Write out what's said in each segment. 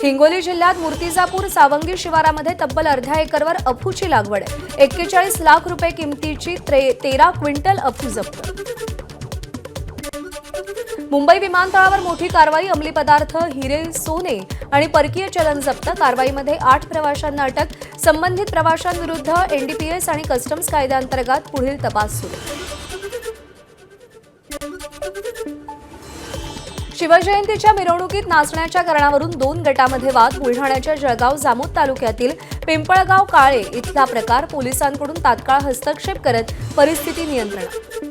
हिंगोली जिल्ह्यात मूर्तिजापूर सावंगी शिवारामध्ये तब्बल अर्ध्या एकरवर अफूची लागवड. 41 लाख रुपये किमतीची 13 क्विंटल अफू जप्त. मुंबई विमानतळावर मोठी कारवाई. अंमली पदार्थ, हिरे, सोने आणि परकीय चलन जप्त. कारवाईमध्ये 8 प्रवाशांना अटक. संबंधित प्रवाशांविरुद्ध एनडीपीएस आणि कस्टम्स कायद्याअंतर्गत पुढील तपास सुरू. शिवजयंतीच्या मिरवणुकीत नाचण्याच्या कारणावरून 2 गटामध्ये वाद. बुलढाण्याच्या जळगाव जामोद तालुक्यातील पिंपळगाव काळे इथला प्रकार. पोलिसांकडून तात्काळ हस्तक्षेप करत परिस्थिती नियंत्रणात.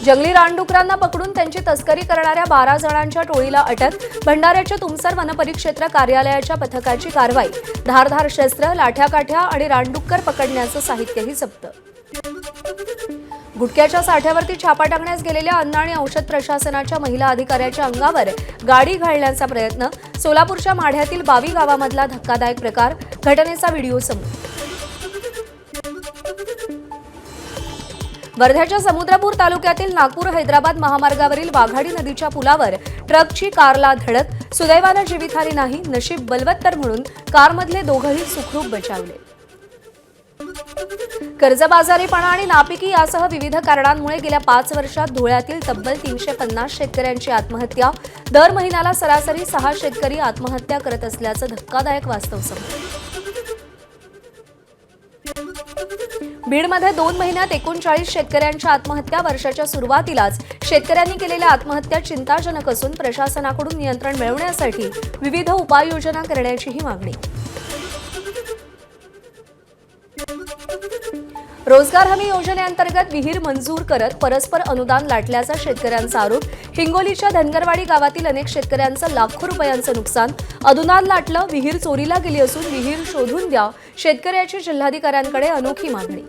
जंगली रानडुकरांना पकडून त्यांची तस्करी करणाऱ्या 12 जणांच्या टोळीला अटक. भंडाऱ्याच्या तुमसर वनपरिक्षेत्र कार्यालयाच्या पथकाची कारवाई. धारधार शस्त्र, लाठ्याकाठ्या आणि रानडुक्कर पकडण्याचं साहित्यही जप्त. गुटख्याच्या साठ्यावरती छापा टाकण्यास गेलेल्या अन्न आणि औषध प्रशासनाच्या महिला अधिकाऱ्याच्या अंगावर गाडी घालण्याचा प्रयत्न. सोलापूरच्या माढ्यातील बावी गावामधला धक्कादायक प्रकार. घटनेचा व्हिडिओ समोर. वर्ध्याच्या समुद्रपूर तालुक्यातील नागपूर हैदराबाद महामार्गावरील वाघाडी नदीच्या पुलावर ट्रकची कारला धडक. सुदैवानं जीवितहानी नाही. नशीब बलवत्तर म्हणून कारमधले दोघंही सुखरूप बचावले. कर्जबाजारीपणा आणि नापिकी यासह विविध कारणांमुळे गेल्या 5 वर्षात धुळ्यातील तब्बल 350 शेतकऱ्यांची आत्महत्या. दर महिन्याला सरासरी 6 शेतकरी आत्महत्या करत असल्याचं धक्कादायक वास्तव समोर. बीडमध्ये 2 महिन्यात 39 शेतकऱ्यांच्या आत्महत्या. वर्षाच्या सुरुवातीलाच शेतकऱ्यांनी केलेल्या आत्महत्या चिंताजनक असून प्रशासनाकडून नियंत्रण मिळवण्यासाठी विविध उपाययोजना करण्याचीही मागणी. रोजगार हमी योजनेअंतर्गत विहीर मंजूर करत परस्पर अनुदान लाटल्याचा शेतकऱ्यांचा आरोप. हिंगोलीच्या धनगरवाडी गावातील अनेक शेतकऱ्यांचं लाखो रुपयांचं नुकसान. अनुदान लाटलं, विहीर चोरीला गेली असून विहीर शोधून द्या. शेतकऱ्याची जिल्हाधिकाऱ्यांकडे अनोखी मागणी.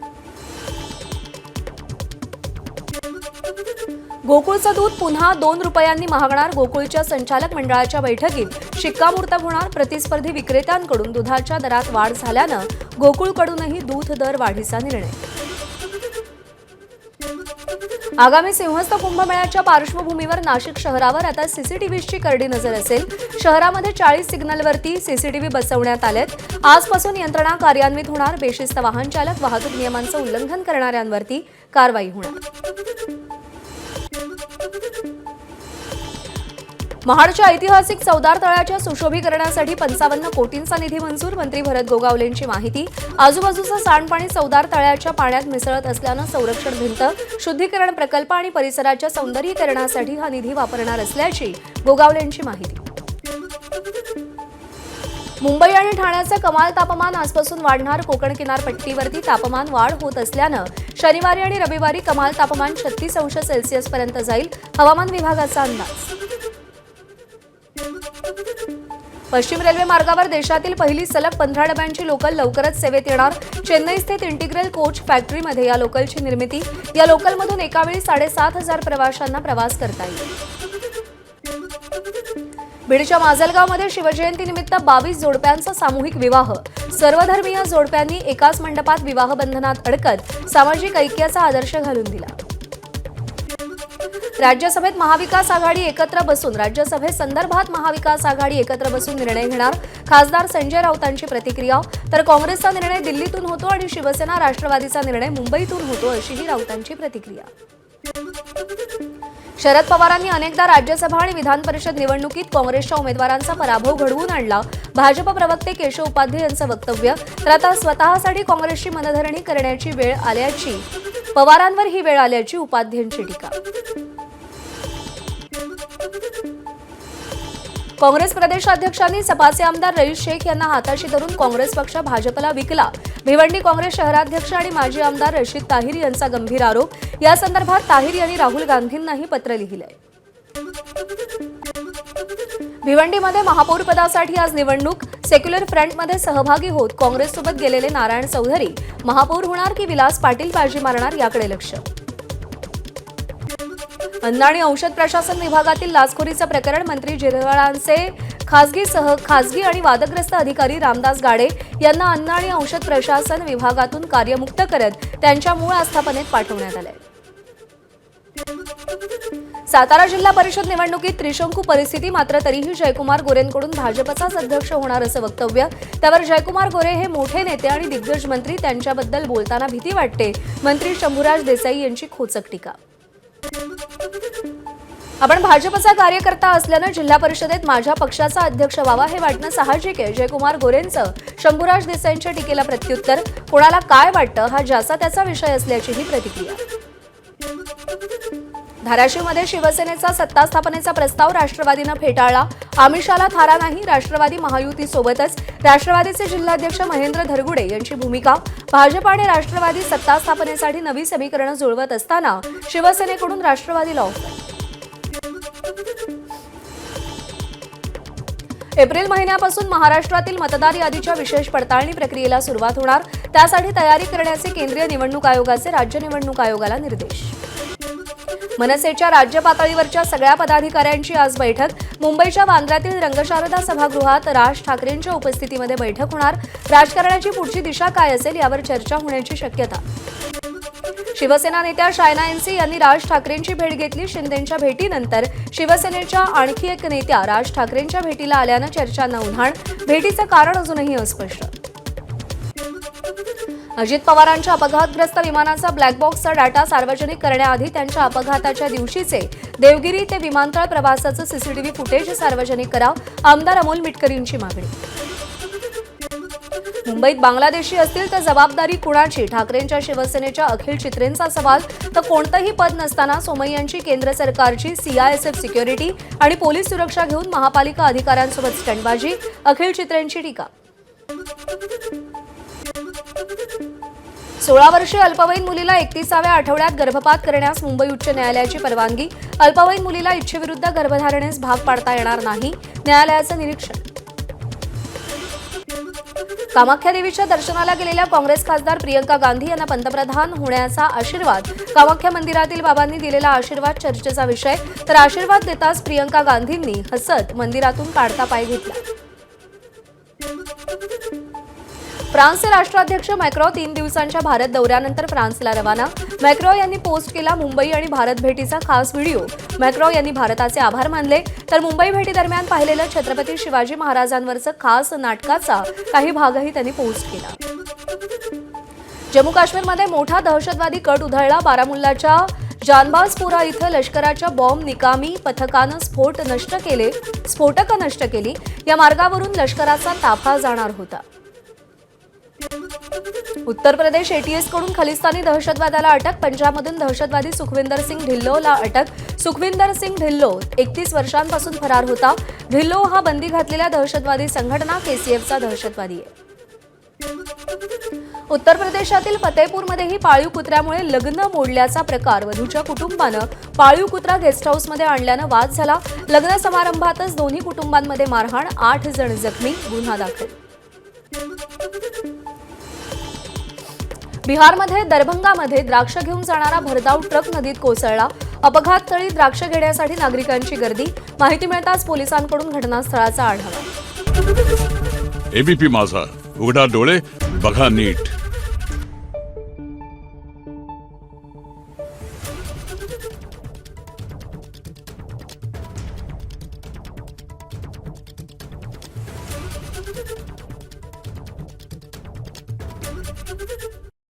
गोकुळचं दूध पुन्हा 2 रुपयांनी महागणार. गोकुळच्या संचालक मंडळाच्या बैठकीत शिक्कामोर्तब होणार. प्रतिस्पर्धी विक्रेत्यांकडून दुधाच्या दरात वाढ झाल्यानं गोकुळकडूनही दूध दर वाढीचा निर्णय. आगामी सिंहस्थ कुंभमेळ्याच्या पार्श्वभूमीवर नाशिक शहरावर आता सीसीटीव्हीची करडी नजर असेल. शहरामध्ये 40 सिग्नलवरती सीसीटीव्ही बसवण्यात आलेत. आजपासून यंत्रणा कार्यान्वित होणार. बेशिस्त वाहन चालक, वाहतूक नियमांचं उल्लंघन करणाऱ्यांवरती कारवाई होणार. महाडच्या ऐतिहासिक चौदार तळ्याच्या सुशोभीकरणासाठी 55 कोटींचा निधी मंजूर. मंत्री भरत गोगावलेंची माहिती. आजूबाजूचं सांडपाणी चौदार तळ्याच्या पाण्यात मिसळत असल्यानं संरक्षण भिंत, शुद्धीकरण प्रकल्प आणि परिसराच्या सौंदर्यीकरणासाठी हा निधी वापरणार असल्याची गोगावलेंची माहिती. मुंबई आणि ठाण्याचं कमाल तापमान आजपासून वाढणार. कोकण किनारपट्टीवरती तापमान वाढ होत असल्यानं शनिवारी आणि रविवारी कमाल तापमान 36 अंश सेल्सिअस पर्यंत जाईल. हवामान विभागाचा अंदाज. पश्चिम रेल्वे मार्गावर देशातील पहिली सलग 15 डब्यांची लोकल लवकरच सेवेत येणार. चेन्नई स्थित इंटिग्रल कोच फॅक्टरीमध्ये या लोकलची निर्मिती. या लोकलमधून एकावेळी 7,500 प्रवाशांना प्रवास करता येईल. बीडच्या माजलगावमध्ये शिवजयंतीनिमित्त 22 जोडप्यांचा सामूहिक विवाह. सर्वधर्मीय जोडप्यांनी एकाच मंडपात विवाह बंधनात अडकत सामाजिक ऐक्याचा आदर्श घालून दिला. राज्यसभेत महाविकास आघाडी एकत्र बसून राज्यसभेसंदर्भात महाविकास आघाडी एकत्र बसून निर्णय घेणार. खासदार संजय राऊतांची प्रतिक्रिया. तर काँग्रेसचा निर्णय दिल्लीतून होतो आणि शिवसेना राष्ट्रवादीचा निर्णय मुंबईतून होतो अशीही राऊतांची प्रतिक्रिया. शरद पवारांनी अनेकदा राज्यसभा आणि विधान परिषद निवडणुकीत काँग्रेसच्या उमेदवारांचा पराभव घडवून आणला. भाजप प्रवक्ते केशव उपाध्ये यांचं वक्तव्य. तर आता स्वतःसाठी काँग्रेसची मनधरणी करण्याची वेळ आल्याची, पवारांवर ही वेळ आल्याची उपाध्येंची टीका. काँग्रेस प्रदेशाध्यक्षांनी सपाचे आमदार रईस शेख यांना हाताशी धरून काँग्रेस पक्ष भाजपला विकला. भिवंडी काँग्रेस शहराध्यक्ष आणि माजी आमदार रशीद ताहिर यांचा गंभीर आरोप. या संदर्भात ताहिर यांनी राहुल गांधींनाही पत्र लिहिलंय. भिवंडीमध्ये महापौरपदासाठी आज निवडणूक. सेक्युलर फ्रंटमध्ये सहभागी होत काँग्रेससोबत गेलेले नारायण चौधरी महापौर होणार की विलास पाटील बाजी मारणार याकडे लक्ष. अन्न आणि औषध प्रशासन विभागातील लाचखोरीचं प्रकरण. मंत्री जिरवाळांचे खासगी आणि वादग्रस्त अधिकारी रामदास गाडे यांना अन्न आणि औषध प्रशासन विभागातून कार्यमुक्त करत त्यांच्या मूळ आस्थापनेत पाठवण्यात आले. सातारा जिल्हा परिषद निवडणुकीत त्रिशंकू परिस्थिती, मात्र तरीही जयकुमार गोरेंकडून भाजपचाच अध्यक्ष होणार असं वक्तव्य. त्यावर जयकुमार गोरे हे मोठे नेते आणि दिग्गज मंत्री, त्यांच्याबद्दल बोलताना भीती वाटते. मंत्री शंभूराज देसाई यांची खोचक टीका. आपण भाजपचा कार्यकर्ता असल्यानं जिल्हा परिषदेत माझ्या पक्षाचा अध्यक्ष व्हावा हे वाटणं साहजिक आहे. जयकुमार गोरेंचं शंभूराज देसाईंच्या टीकेला प्रत्युत्तर. कोणाला काय वाटतं हा ज्याचा त्याचा विषय असल्याचीही प्रतिक्रिया. धाराशिवमध्ये शिवसेनेचा सत्ता स्थापनेचा प्रस्ताव राष्ट्रवादीनं फेटाळला. आमिषाला थारा नाही, राष्ट्रवादी महायुतीसोबतच. राष्ट्रवादीचे जिल्हाध्यक्ष महेंद्र धरगुडे यांची भूमिका. भाजप आणि राष्ट्रवादी सत्ता स्थापनेसाठी नवी समीकरणं जुळवत असताना शिवसेनेकडून राष्ट्रवादीला ऑफर. एप्रिल महिन्यापासून महाराष्ट्रातील मतदार यादीच्या विशेष पडताळणी प्रक्रियेला सुरुवात होणार. त्यासाठी तयारी करण्याचे केंद्रीय निवडणूक आयोगाचे राज्य निवडणूक आयोगाला निर्देश. मनसेच्या राज्य पातळीवरच्या सगळ्या पदाधिकाऱ्यांची आज बैठक. मुंबईच्या बांद्र्यातील रंगशारदा सभागृहात राज ठाकरेंच्या उपस्थितीमध्ये बैठक होणार. राजकारणाची पुढची दिशा काय असेल यावर चर्चा होण्याची शक्यता. शिवसेना नेत्या शायना एनसी यांनी राज ठाकरेंची भेट घेतली. शिंदेंच्या भेटीनंतर शिवसेनेच्या आणखी एक नेत्या राज ठाकरेंच्या भेटीला आल्यानं चर्चांना उधाण. भेटीचं कारण अजूनही अस्पष्ट. अजित पवारांच्या अपघातग्रस्त विमानाचा ब्लॅक बॉक्सचा डाटा सार्वजनिक करण्याआधी त्यांच्या अपघाताच्या दिवशीचे देवगिरी ते विमानतळ प्रवासाचं सीसीटीव्ही फुटेज सार्वजनिक करा. आमदार अमोल मिटकरींची मागणी. मुंबईत बांगलादेशी असतील तर जबाबदारी कुणाची? ठाकरेंच्या शिवसेनेच्या अखिल चित्रेंचा सवाल. तर कोणतंही पद नसताना सोमय्यांची केंद्र सरकारची सीआयएसएफ सिक्युरिटी आणि पोलीस सुरक्षा घेऊन महापालिका अधिकाऱ्यांसोबत स्टंटबाजी. अखिल चित्रेंची टीका. 16 वर्षीय अल्पवयीन मुलीला 31व्या आठवड्यात गर्भपात करण्यास मुंबई उच्च न्यायालयाची परवानगी. अल्पवयीन मुलीला इच्छेविरुद्ध गर्भधारणेस भाग पाडता येणार नाही, न्यायालयाचं निरीक्षण. कामाख्या देवीच्या दर्शनाला गेलेल्या काँग्रेस खासदार प्रियंका गांधी यांना पंतप्रधान होण्याचा आशीर्वाद. कामाख्या मंदिरातील बाबांनी दिलेला आशीर्वाद चर्चेचा विषय. तर आशीर्वाद देताच प्रियंका गांधींनी हसत मंदिरातून काढता पाय घेतला. फ्रान्सचे राष्ट्राध्यक्ष मॅक्रो 3 दिवसांच्या भारत दौऱ्यानंतर फ्रान्सला रवाना. मॅक्रो यांनी पोस्ट केला मुंबई आणि भारत भेटीचा खास व्हिडिओ. मॅक्रो यांनी भारताचे आभार मानले. तर मुंबई भेटीदरम्यान पाहिलेलं छत्रपती शिवाजी महाराजांवरचं खास नाटकाचा काही भागही त्यांनी पोस्ट केला. जम्मू काश्मीरमध्ये मोठा दहशतवादी कट उधळला. बारामुल्लाच्या जानबाजपुरा इथं लष्कराच्या बॉम्ब निकामी पथकानं स्फोटकं नष्ट केली. या मार्गावरून लष्कराचा ताफा जाणार होता. उत्तर प्रदेश एटीएस कडून खलिस्तानी दहशतवादाला अटक. पंजाबमधून दहशतवादी सुखविंदर सिंग ढिल्लोला अटक. सुखविंदर सिंग ढिल्लो 31 वर्षांपासून फरार होता. ढिल्लो हा बंदी घातलेल्या दहशतवादी संघटना केसीएफचा दहशतवादी आहे. उत्तर प्रदेशातील फतेहपूरमध्येही पाळीव कुत्र्यामुळे लग्न मोडल्याचा प्रकार. वधूच्या कुटुंबानं पाळीव कुत्रा गेस्ट हाऊसमध्ये आणल्यानं वाद झाला. लग्न समारंभातच दोन्ही कुटुंबांमध्ये मारहाण. 8 जण जखमी. गुन्हा दाखल. बिहारमध्ये दरभंगामध्ये द्राक्ष घेऊन जाणारा भरधाव ट्रक नदीत कोसळला. अपघातस्थळी द्राक्ष घेण्यासाठी नागरिकांची गर्दी. माहिती मिळताच पोलिसांकडून घटनास्थळाचा आढावा. एबीपी माझा, उघडा डोळे बघा नीट.